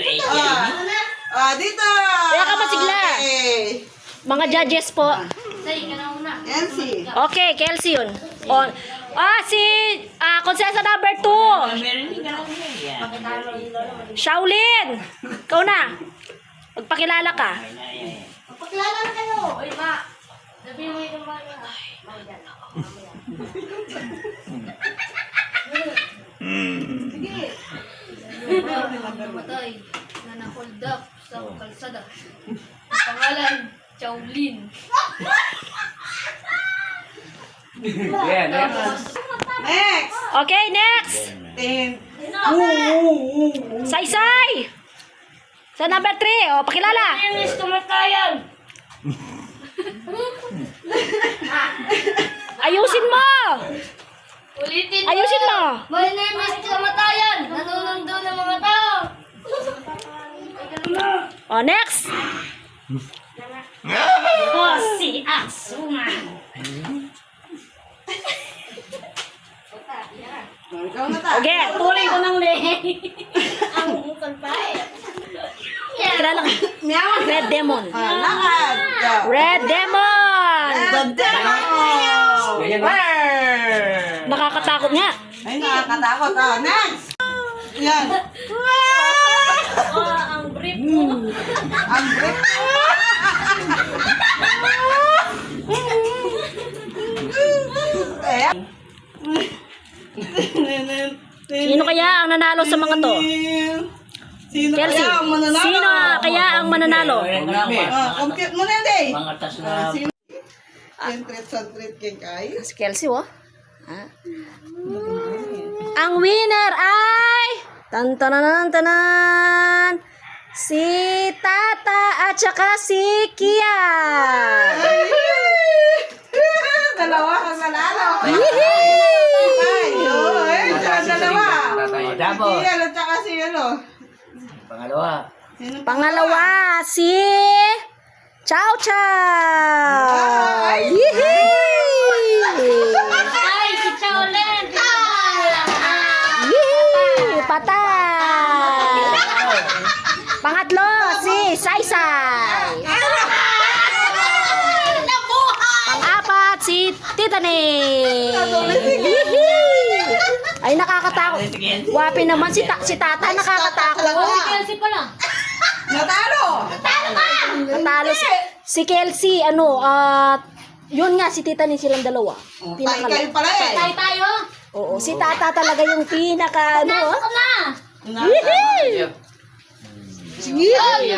Dito. Kaya ka masigla. Okay. Mga judges po. Kelsey. Okay, Kelsey yun. On. Si Konsesa number 2. Shaolin. Ikaw na. Magpakilala ka. Pagkilala na kayo. Uy, ma. Sabihin mo yung mga sige. Namatay na na-hold up sa kalsada. Pangalan, Shaolin. Next. Okay, next. Saysay. Sa number 3. O, pakilala. English tumatayan. Ayusin mo. Ulitin mo. Ayusin mo. My name is Kamatayan. Nanunundo ng mga tao. O, next. Si Asuma. Ikaw na ta. Okay. Tuloy ko ng lehe. Ang ukal pa eh. Kilala ka. Meow. Red Demon. Lakad. Red Demon. Nakakatakot nga. Ay, nakakatakot. Next. Yan. Ang brief mo. Ang brief. Sino kaya ang nanalo sa mga to? Sino Kelsey. kaya ang mananalo? Sino kaya ang mananalo? Compute mo na din. Mga tas na Sino? Sentret kay Kai. Si Kelsey, oh. Ang winner ay... Tan-tanan-tanan! Si Tata at saka si Kian! Dalawa kang nanalo. Yee! Dalawa. Dabo. Iyan at saka si ano. Pangalawa. Sino pa? Pangalawa, si Chow Chow! Ay! Yee! Ay, si Shaolin. Yee! Patay! Pangatlo, si Saysay! Pang-apat, si Titane! Ay, nakakatakot. Wapi naman si Tata, nakakatakot. Kelsey pala. Natalo. Natalo si Kelsey, yun nga, si Titane silang dalawa. Tayo kayo pala eh. Tayo tayo. Oo, si Tata talaga yung pinaka, Ako na. Yee! Ay,